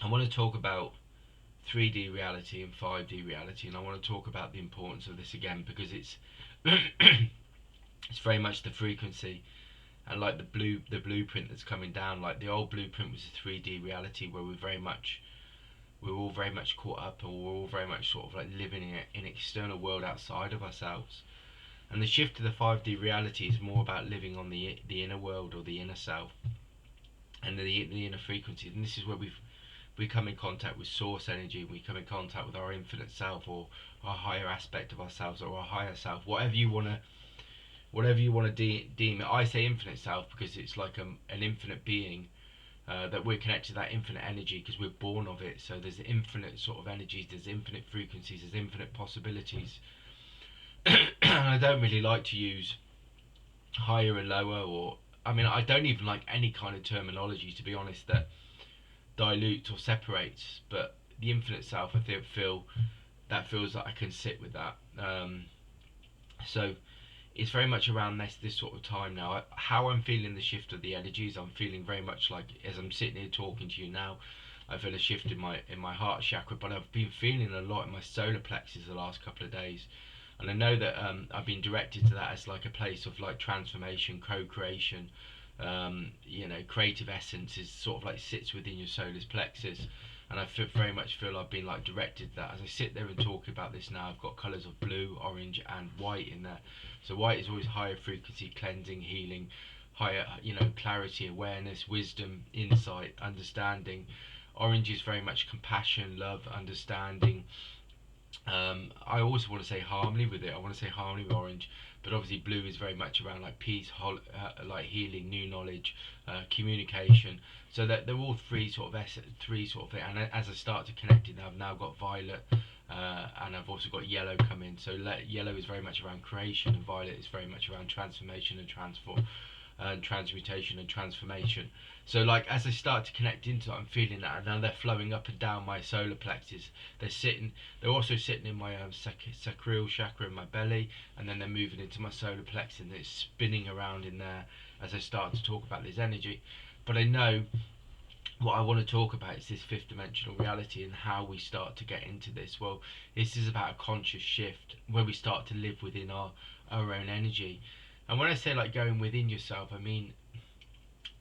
I want to talk about 3D reality and 5D reality, and I want to talk about the importance of this again because it's it's very much the frequency and like the blueprint that's coming down. Like the old blueprint was a 3D reality where we're all very much caught up, and we're all very much sort of like living in an external world outside of ourselves. And the shift to the 5D reality is more about living on the inner world, or the inner self, and the inner frequencies. And this is where we come in contact with source energy. We come in contact with our infinite self, or our higher aspect of ourselves, or our higher self, whatever you want to deem it. I say infinite self because it's like an infinite being, that we're connected to that infinite energy because we're born of it. So there's infinite sort of energies, there's infinite frequencies, there's infinite possibilities. And I don't really like to use higher and lower, or I mean, I don't even like any kind of terminology, to be honest, that dilutes or separates. But the infinite self, I think, feels that I can sit with that. So it's very much around this sort of time now. How I'm feeling the shift of the energies, I'm feeling very much like, as I'm sitting here talking to you now, I feel a shift in my heart chakra, but I've been feeling a lot in my solar plexus the last couple of days. And I know that I've been directed to that as like a place of like transformation, co-creation. Creative essence is sort of like sits within your solar plexus, and very much feel I've been like directed to that. As I sit there and talk about this now, I've got colours of blue, orange, and white in there. So white is always higher frequency, cleansing, healing, higher, clarity, awareness, wisdom, insight, understanding. Orange is very much compassion, love, understanding. I also want to say harmony with it. I want to say harmony with orange, but obviously blue is very much around like peace, like healing, new knowledge, communication. So that they're all three sort of thing. And as I start to connect it, I've now got violet, and I've also got yellow come in. So yellow is very much around creation, and violet is very much around transformation and transmutation and transformation. So like as I start to connect into it, I'm feeling that, and now they're flowing up and down my solar plexus. They're also sitting in my sacral chakra in my belly, and then they're moving into my solar plexus, and it's spinning around in there as I start to talk about this energy. But I know what I want to talk about is this fifth dimensional reality and how we start to get into this. Well, this is about a conscious shift where we start to live within our own energy. And when I say like going within yourself, I mean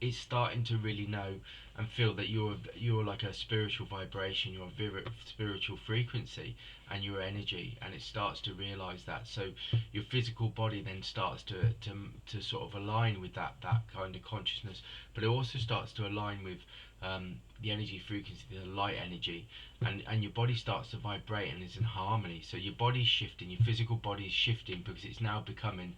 it's starting to really know and feel that you're like a spiritual vibration, you're a spiritual frequency, and your energy, and it starts to realize that. So your physical body then starts to sort of align with that kind of consciousness, but it also starts to align with the energy frequency, the light energy, and your body starts to vibrate and is in harmony. So your body's shifting, your physical body is shifting because it's now becoming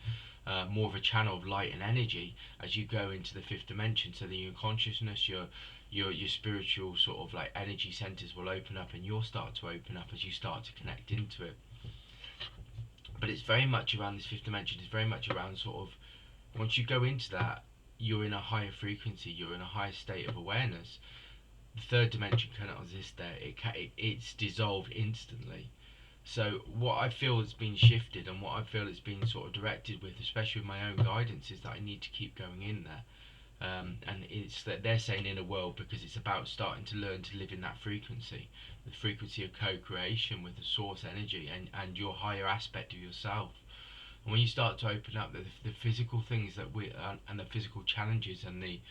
more of a channel of light and energy as you go into the fifth dimension. So that your consciousness, your spiritual sort of like energy centers will open up, and you'll start to open up as you start to connect into it. But it's very much around this fifth dimension. It's very much around sort of once you go into that, you're in a higher frequency. You're in a higher state of awareness. The third dimension cannot exist there. It's dissolved instantly. So what I feel has been shifted, and what I feel it's been sort of directed with, especially with my own guidance, is that I need to keep going in there. And it's that they're saying inner world because it's about starting to learn to live in that frequency, the frequency of co-creation with the source energy and your higher aspect of yourself. And when you start to open up the physical things that we and the physical challenges and the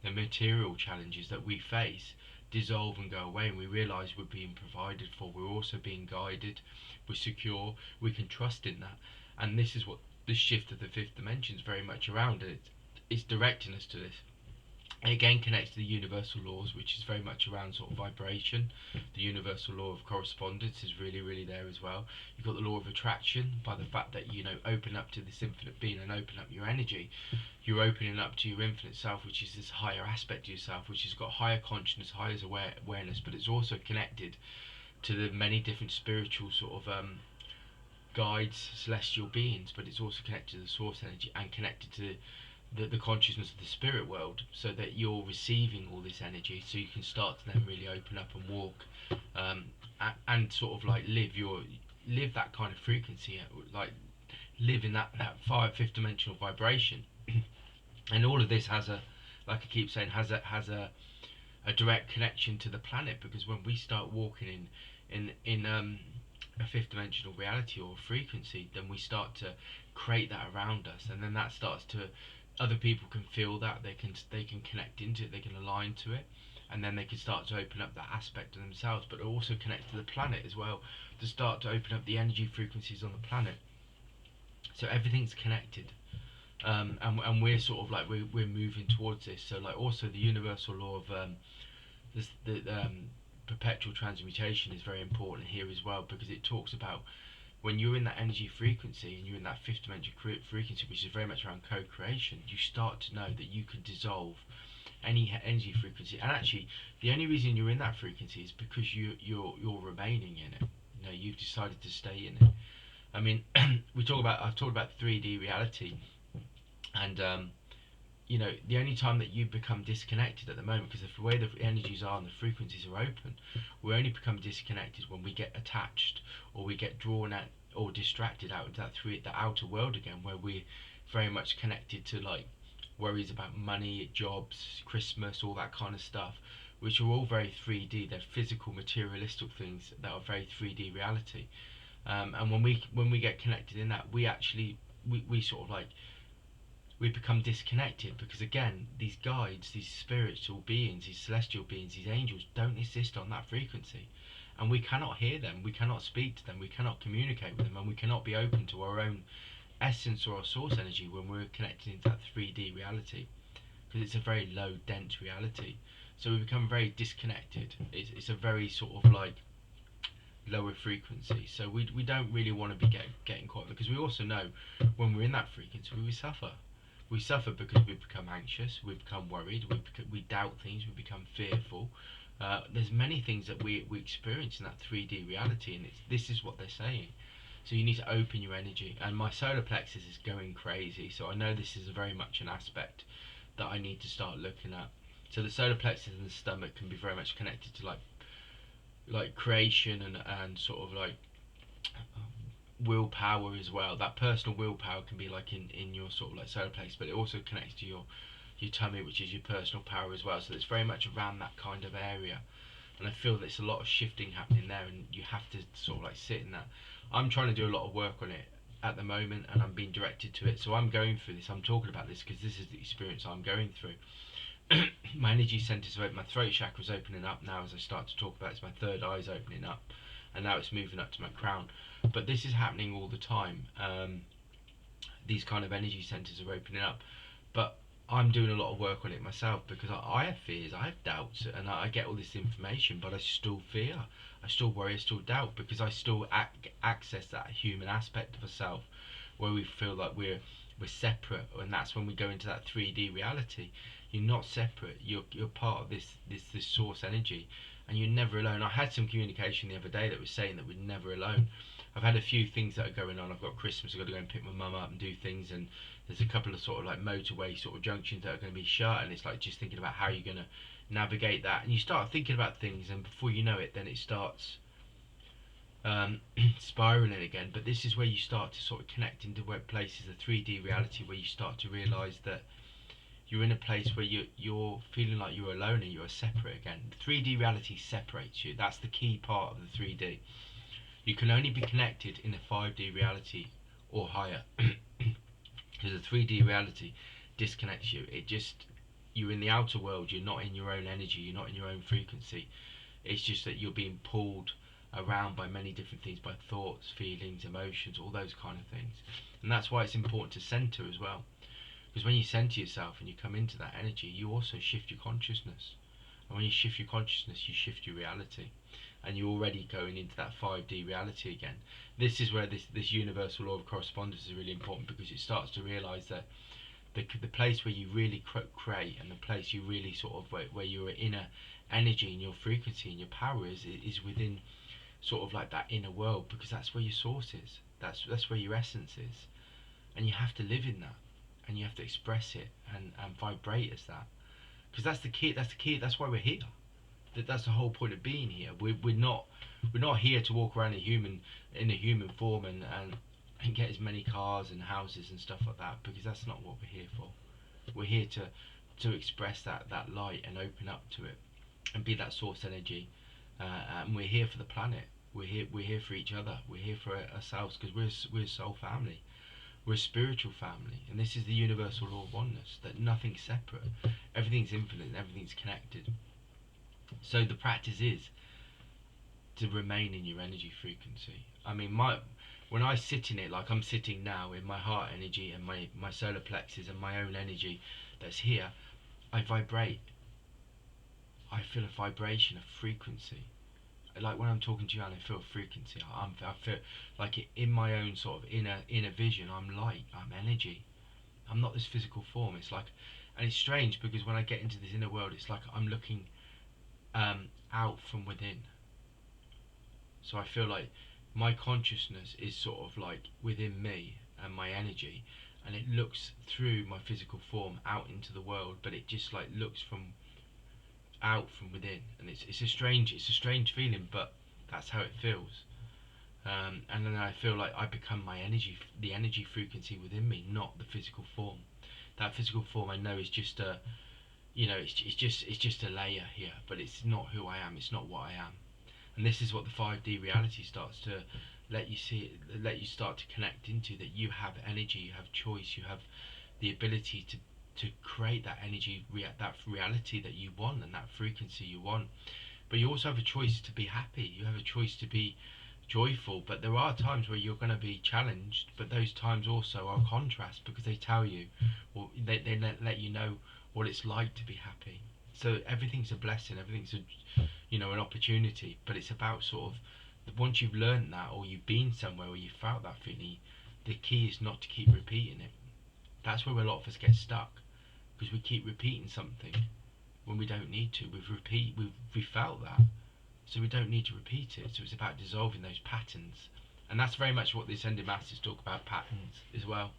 material challenges that we face dissolve and go away, and we realize we're being provided for, we're also being guided, we're secure, we can trust in that. And this is what the shift of the fifth dimension is very much around. It's directing us to this. It again connects to the universal laws, which is very much around sort of vibration. The universal law of correspondence is really, really there as well. You've got the law of attraction by the fact that open up to this infinite being and open up your energy. You're opening up to your infinite self, which is this higher aspect of yourself, which has got higher consciousness, higher awareness, but it's also connected to the many different spiritual sort of guides, celestial beings, but it's also connected to the source energy and connected to the consciousness of the spirit world, so that you're receiving all this energy, so you can start to then really open up and walk, and sort of like live that kind of frequency, like live in that fifth dimensional vibration. And all of this has a, like I keep saying, has a a direct connection to the planet, because when we start walking in a fifth dimensional reality or frequency, then we start to create that around us, and then that starts to, other people can feel that, they can connect into it, they can align to it, and then they can start to open up that aspect of themselves, but also connect to the planet as well, to start to open up the energy frequencies on the planet. So everything's connected. And we're sort of like we're moving towards this. So like also the universal law of this, the perpetual transmutation is very important here as well, because it talks about when you're in that energy frequency and you're in that fifth dimension frequency, which is very much around co-creation, you start to know that you can dissolve any energy frequency. And actually, the only reason you're in that frequency is because you're remaining in it. You know, you've decided to stay in it. I mean, I've talked about 3D reality, and you know, the only time that you become disconnected at the moment, because the way the energies are and the frequencies are open, we only become disconnected when we get attached or we get drawn out or distracted out into the outer world again, where we're very much connected to like worries about money, jobs, Christmas, all that kind of stuff, which are all very 3D. They're physical, materialistic things that are very 3D reality. And when we get connected in that, we actually we sort of like we become disconnected, because again, these guides, these spiritual beings, these celestial beings, these angels don't exist on that frequency, and we cannot hear them, we cannot speak to them, we cannot communicate with them, and we cannot be open to our own essence or our source energy when we're connected into that 3D reality, because it's a very low dense reality. So we become very disconnected. It's a very sort of like lower frequency. So we don't really want to be getting caught, because we also know when we're in that frequency we suffer. We suffer because we become anxious, we become worried, we doubt things, we become fearful. There's many things that we experience in that 3D reality, and this is what they're saying. So you need to open your energy, and my solar plexus is going crazy. So I know this is very much an aspect that I need to start looking at. So the solar plexus and the stomach can be very much connected to like creation and sort of like willpower as well. That personal willpower can be like in your sort of like solar plexus, but it also connects to your tummy, which is your personal power as well. So it's very much around that kind of area, and I feel there's a lot of shifting happening there, and you have to sort of like sit in that. I'm trying to do a lot of work on it at the moment, and I'm being directed to it. So I'm going through this. I'm talking about this because this is the experience I'm going through. My energy centers are open. My throat chakra is opening up now as I start to talk about it. It's my third eye's opening up, and now it's moving up to my crown. But this is happening all the time. These kind of energy centers are opening up, but I'm doing a lot of work on it myself, because I have fears, I have doubts, and I get all this information, but I still fear, I still worry, I still doubt, because I still access that human aspect of a self, where we feel like we're separate, and that's when we go into that 3D reality. You're not separate. You're part of this source energy, and you're never alone. I had some communication the other day that was saying that we're never alone. I've had a few things that are going on. I've got Christmas. I've got to go and pick my mum up and do things, and there's a couple of sort of like motorway sort of junctions that are going to be shut, and it's like just thinking about how you're going to navigate that, and you start thinking about things, and before you know it, then it starts spiraling again. But this is where you start to sort of connect into web places, a 3D reality, where you start to realise that you're in a place where you're feeling like you're alone and you're separate again. 3D reality separates you. That's the key part of the 3D. You can only be connected in a 5D reality or higher, because the 3D reality disconnects you. You're in the outer world. You're not in your own energy. You're not in your own frequency. It's just that you're being pulled around by many different things, by thoughts, feelings, emotions, all those kind of things. And that's why it's important to center as well. Because when you center yourself and you come into that energy, you also shift your consciousness. And when you shift your consciousness, you shift your reality. And you're already going into that 5D reality again. This is where this universal law of correspondence is really important, because it starts to realize that the place where you really create, and the place you really sort of where your inner energy and your frequency and your power is within sort of like that inner world, because that's where your source is. That's where your essence is. And you have to live in that, and you have to express it and vibrate as that, because that's the key. That's why we're here. That's the whole point of being here. We're not here to walk around in a human form and get as many cars and houses and stuff like that, because that's not what we're here for. We're here to express that light and open up to it. and be that source energy. And we're here for the planet. We're here for each other. We're here for ourselves, because we're a soul family. We're a spiritual family, and this is the universal law of oneness, that nothing's separate, everything's infinite, and everything's connected. So the practice is to remain in your energy frequency. I mean, when I sit in it, like I'm sitting now in my heart energy and my solar plexus and my own energy that's here, I vibrate. I feel a vibration, a frequency. Like when I'm talking to you, and I feel a frequency. I feel like in my own sort of inner vision. I'm light. I'm energy. I'm not this physical form. It's like, and it's strange because when I get into this inner world, it's like I'm looking out from within. So I feel like my consciousness is sort of like within me and my energy, and it looks through my physical form out into the world, but it just like looks from out from within, and it's a strange feeling, but that's how it feels. And then I feel like I become my energy, the energy frequency within me, not the physical form. That physical form I know is just a, it's just a layer here, but it's not who I am. It's not what I am. And this is what the 5D reality starts to let you see, let you start to connect into, that you have energy, you have choice, you have the ability to create that energy, that reality that you want, and that frequency you want. But you also have a choice to be happy. You have a choice to be joyful. But there are times where you're going to be challenged. But those times also are contrast, because they tell you, or they let you know what it's like to be happy. So everything's a blessing. Everything's an opportunity. But it's about sort of, once you've learned that, or you've been somewhere where you felt that feeling, the key is not to keep repeating it. That's where a lot of us get stuck, because we keep repeating something when we don't need to. We felt that, so we don't need to repeat it. So it's about dissolving those patterns, and that's very much what the Ascended Masters talk about, patterns as well.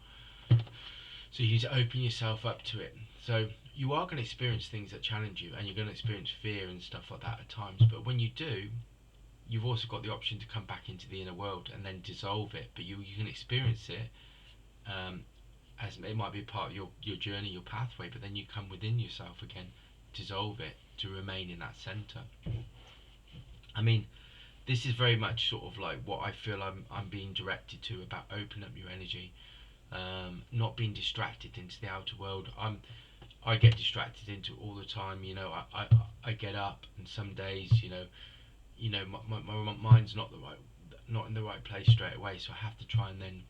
So you need to open yourself up to it. So you are going to experience things that challenge you, and you're going to experience fear and stuff like that at times. But when you do, you've also got the option to come back into the inner world and then dissolve it. But you can experience it. As it might be part of your journey, your pathway, but then you come within yourself again, dissolve it, to remain in that center. I mean, this is very much sort of like what I feel I'm being directed to, about open up your energy, not being distracted into the outer world. I get distracted into it all the time. I get up, and some days, my mind's not in the right place straight away, so I have to try and then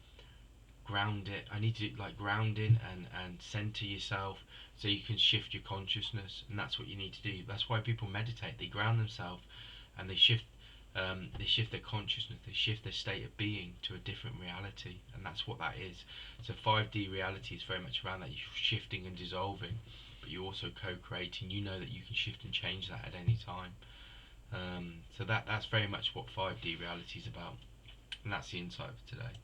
ground it. I need to like grounding and center yourself, so you can shift your consciousness, and that's what you need to do. That's why people meditate. They ground themselves, and they shift their consciousness, they shift their state of being to a different reality, and that's what that is. So 5D reality is very much around that. You're shifting and dissolving, but you're also co-creating. You know that you can shift and change that at any time. So that's very much what 5D reality is about, and that's the insight for today.